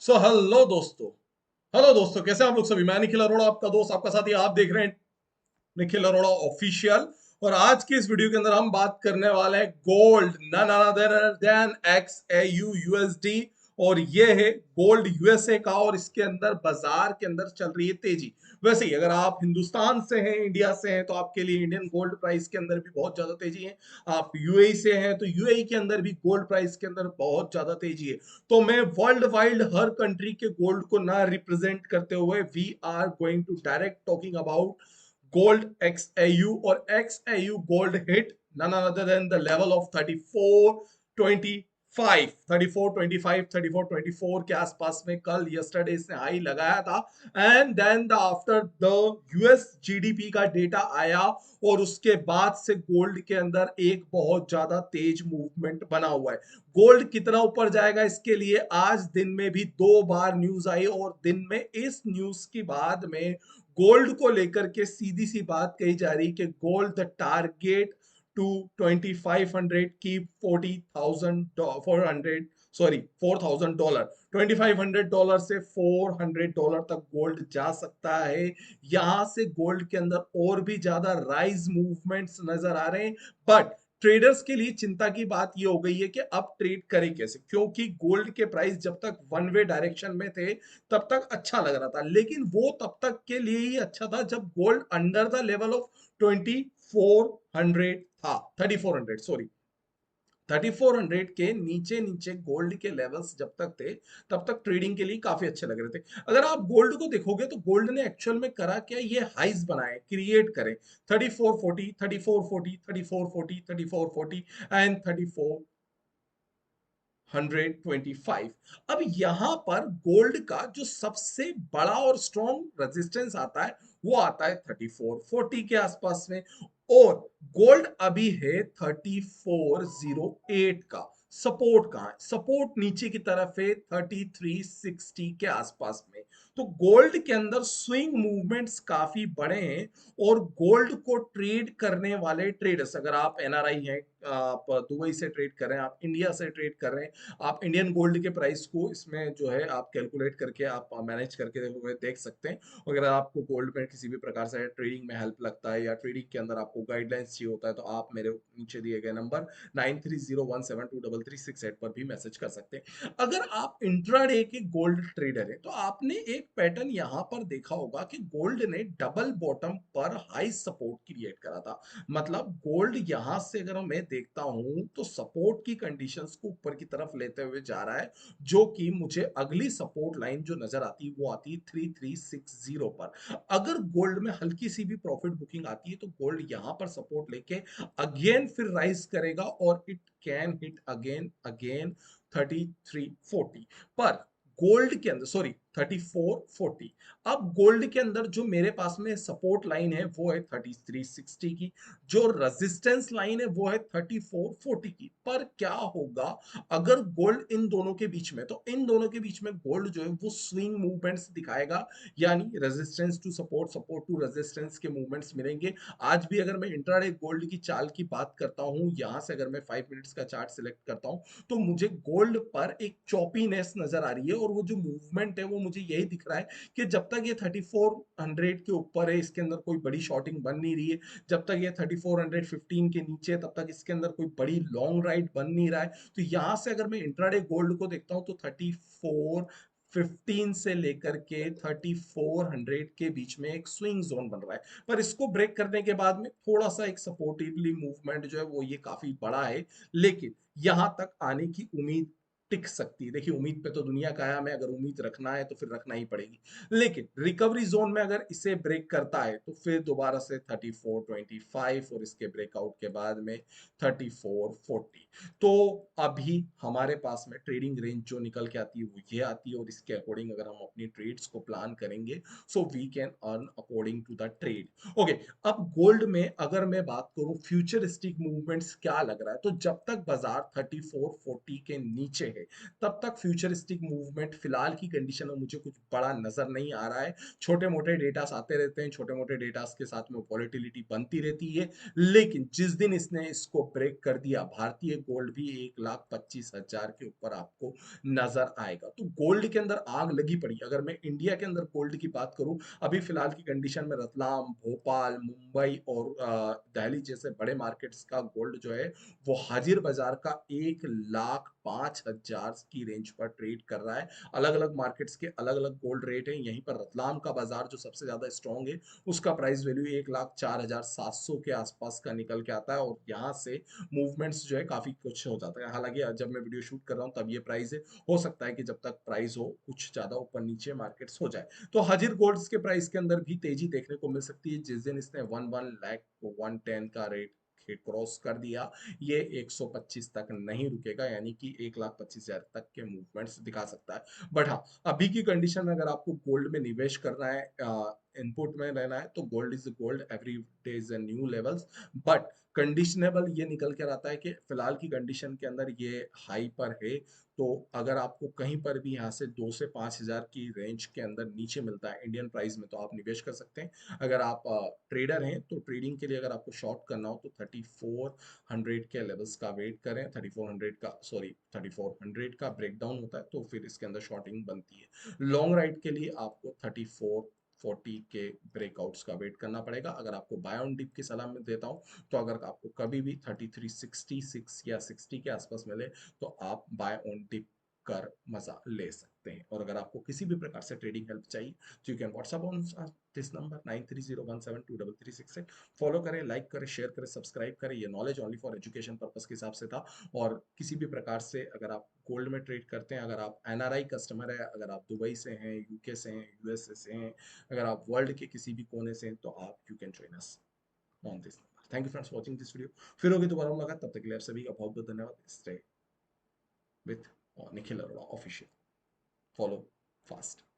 Hello दोस्तों, कैसे हैं आप लोग सभी। मैं निखिल अरोड़ा, आपका दोस्त, आपका साथी। आप देख रहे हैं निखिल अरोड़ा ऑफिशियल। और आज की इस वीडियो के अंदर हम बात करने वाले हैं gold, none other than XAU USD। और ये है गोल्ड यूएसए का, और इसके अंदर बाजार के अंदर चल रही है तेजी। वैसे ही अगर आप हिंदुस्तान से हैं, इंडिया से हैं, तो आपके लिए इंडियन गोल्ड प्राइस के अंदर भी बहुत ज्यादा तेजी है। आप यूएई से हैं तो यूएई के अंदर भी गोल्ड प्राइस के अंदर बहुत ज्यादा तेजी है। तो मैं वर्ल्ड वाइड हर कंट्री के गोल्ड को ना रिप्रेजेंट करते हुए we are going to direct talking about gold XAU, or XAU gold hit none other than the level of 3425 3425 के आसपास में कल यस्टरडे इसने हाई लगाया था। And then the after the US GDP का डेटा आया, और उसके बाद से गोल्ड के अंदर एक बहुत ज्यादा तेज मूवमेंट बना हुआ है। गोल्ड कितना ऊपर जाएगा, इसके लिए आज दिन में भी दो बार न्यूज आई, और दिन में इस न्यूज की बाद में गोल्ड को लेकर के सीधी सी बात कही जा रही कि गोल्ड द टारगेट टू 2500 की 40,400, सॉरी $4,000, $2,500 से $400 तक गोल्ड जा सकता है। यहां से गोल्ड के अंदर और भी ज्यादा राइज मूवमेंट्स नजर आ रहे हैं। बट ट्रेडर्स के लिए चिंता की बात ये हो गई है कि अब ट्रेड करें कैसे, क्योंकि गोल्ड के प्राइस जब तक वन वे डायरेक्शन में थे तब तक अच्छा लग रहा था, लेकिन वो तब तक के लिए ही अच्छा था जब gold under the level of 2400 था। 3400, सॉरी, 3400 के नीचे नीचे गोल्ड के लेवल्स जब तक थे तब तक ट्रेडिंग के लिए काफी अच्छे लग रहे थे। अगर आप गोल्ड को देखोगे तो गोल्ड ने एक्चुअल में करा क्या, ये हाइज बनाए, क्रिएट करे। 3440, 3440, 3440, 3440 एंड 3425। अब यहां पर गोल्ड का जो सबसे बड़ा और स्ट्रॉन्ग रेजिस्टेंस आता है वो आता है 3440 के आसपास में। और गोल्ड अभी है 3408 का। सपोर्ट कहां है? सपोर्ट नीचे की तरफ है 3360 के आसपास में। तो गोल्ड के अंदर स्विंग मूवमेंट्स काफी बड़े हैं। और गोल्ड को ट्रेड करने वाले ट्रेडर्स, अगर आप एनआरआई हैं, आप दुबई से ट्रेड कर रहे हैं, आप इंडिया से ट्रेड कर रहे हैं, आप इंडियन गोल्ड के प्राइस को इसमें जो है आप कैलकुलेट करके आप मैनेज करके हुए देख सकते हैं। अगर आपको गोल्ड में किसी भी प्रकार से ट्रेडिंग में हेल्प लगता है या ट्रेडिंग के अंदर आपको गाइडलाइंस चाहिए होता है, तो आप मेरे नीचे दिए गए नंबर 9301723368 पर भी मैसेज कर सकते हैं। अगर आप इंट्राडे के गोल्ड ट्रेडर हैं तो आपने एक पैटर्न यहां पर देखा होगा कि गोल्ड ने डबल बॉटम पर हाई सपोर्ट क्रिएट करा था। मतलब गोल्ड यहां से अगर मैं देखता हूं तो सपोर्ट की कंडीशंस को ऊपर की तरफ लेते हुए जा रहा है, जो कि मुझे अगली सपोर्ट लाइन जो नजर आती है वो आती है 3360 पर। अगर गोल्ड में हल्की सी भी प्रॉफिट बुकिंग आती है तो गोल्ड यहां पर सपोर्ट लेके अगेन फिर राइज करेगा, और it can hit again again 3340 पर। गोल्ड के अंदर, सॉरी, 3440। अब गोल्ड के अंदर जो मेरे पास में सपोर्ट लाइन है वो है 3360 की, जो रेजिस्टेंस लाइन है वो है 3440 की। पर क्या होगा अगर गोल्ड इन दोनों के बीच में, तो इन दोनों के बीच में गोल्ड जो है वो स्विंग मूवमेंट्स दिखाएगा, यानी resistance to support, support to resistance के मूवमेंट्स मिलेंगे। आज भी अगर मैं इंट्राडे गोल्ड की चाल की बात करता हूं, यहां से अगर मैं 5 मिनट्स का चार्ट सिलेक्ट करता हूं, तो मुझे गोल्ड पर एक चॉपीनेस नजर आ रही है। और वो जो मूवमेंट है वो मुझे यही दिख रहा है कि जब तक ये 3400 के ऊपर है इसके अंदर कोई बड़ी शॉर्टिंग बन नहीं रही है। जब तक ये 3415 के नीचे है तब तक इसके अंदर कोई बड़ी लॉन्ग राइड बन नहीं रहा है। तो यहां से अगर मैं इंट्राडे गोल्ड को देखता हूं तो 3415 से लेकर के 3400 के बीच में एक स्विंग जोन बन रहा है। पर इसको ब्रेक करने के बाद में थोड़ा सा एक सपोर्टिवली मूवमेंट जो है वो ये काफी बड़ा है, लेकिन यहां तक आने की उम्मीद टिक सकती है। देखिए, उम्मीद पे तो दुनिया कायम है, अगर उम्मीद रखना है तो फिर रखना ही पड़ेगी। लेकिन रिकवरी जोन में अगर इसे ब्रेक करता है तो फिर दोबारा से 3425, और इसके ब्रेकआउट के बाद में 3440। तो अभी हमारे पास में ट्रेडिंग रेंज जो निकल के आती है वो ये आती है, और इसके अकॉर्डिंग अगर हम अपनी ट्रेड्स को प्लान करेंगे so we can earn according to the trade. Okay, अब गोल्ड में अगर मैं बात करूं फ्यूचरिस्टिक मूवमेंट्स क्या लग रहा है, तो जब तक बाजार 3440 के नीचे है, तब तक फ्यूचरिस्टिक मूवमेंट फिलहाल की कंडीशन में मुझे कुछ बड़ा नजर नहीं आ रहा है। छोटे मोटे डेटास आते रहते हैं, छोटे मोटे डेटास के साथ में वॉलेटिलिटी बनती रहती है, लेकिन जिस दिन इसने इसको ब्रेक कर दिया, भारतीय गोल्ड भी 1,25,000 के ऊपर आपको नजर आएगा। तो गोल्ड के अंदर आग लगी पड़ी। अगर मैं इंडिया के अंदर गोल्ड की बात करूं, अभी फिलहाल की कंडीशन में रतलाम, भोपाल, मुंबई और दिल्ली जैसे बड़े मार्केट्स का गोल्ड जो है वो हाजिर बाजार का 1,05,000 की रेंज पर ट्रेड कर रहा है। अलग अलग मार्केट्स के अलग अलग गोल्ड रेट है। यहीं पर रतलाम का बाजार जो सबसे ज्यादा स्ट्रॉन्ग है, उसका प्राइस वैल्यू 1,04,700 के आसपास का निकल के आता है, और यहाँ से मूवमेंट्स जो है काफी कुछ हो जाता है। हालांकि जब मैं वीडियो शूट कर रहा हूँ तब ये प्राइस है, हो सकता है कि जब तक प्राइस हो कुछ ज्यादा ऊपर नीचे मार्केट्स हो जाए। तो हाजिर गोल्ड्स के प्राइस के अंदर भी तेजी देखने को मिल सकती है। जिस दिन इसने 1,10,110 का रेट क्रॉस कर दिया, ये 125 तक नहीं रुकेगा, यानी कि 1,25,000 तक के मूवमेंट्स दिखा सकता है। बट हाँ, अभी की कंडीशन में अगर आपको गोल्ड में निवेश करना है, इनपुट में रहना है, तो gold is gold, every day is a new levels. But conditionable ये निकल कर आता है कि फिलहाल की कंडीशन के अंदर ये हाई पर है। तो अगर आपको कहीं पर भी यहाँ से 2 से 5 हजार की रेंज के अंदर नीचे मिलता है इंडियन प्राइस में, तो आप निवेश कर सकते हैं। अगर आप ट्रेडर हैं तो ट्रेडिंग के लिए अगर आपको शॉर्ट करना हो तो 3400 के लेवल्स का वेट करें। 3400 का ब्रेकडाउन होता है तो फिर इसके अंदर शॉर्टिंग बनती है। लॉन्ग राइड के लिए आपको 3440 के ब्रेकआउट्स का वेट करना पड़ेगा। अगर आपको बाय ऑन डिप की सलाह मैं देता हूँ, तो अगर आपको कभी भी 3366 या 60 के आसपास मिले, तो आप बाय ऑन डिप कर मजा ले सकते हैं। और अगर आपको किसी भी प्रकार से ट्रेडिंग हेल्प चाहिए, तो you can WhatsApp on this number 9301723368। Follow करें, लाइक करें, शेयर करें, सब्सक्राइब करें। ये knowledge only for education purpose के हिसाब से था। और किसी भी प्रकार से अगर आप गोल्ड में ट्रेड करते हैं, अगर आप एनआरआई कस्टमर है, अगर आप दुबई से हैं, यूके से हैं, यूएसए से हैं, अगर आप वर्ल्ड के किसी भी कोने से हैं, तो आप you can join us on this number. Thank you friends for watching this video. फिर होगी दोबारा मुलाकात, तब तक के लिए आप सभी का बहुत बहुत धन्यवाद। Stay with Nikhil Arora official, follow fast.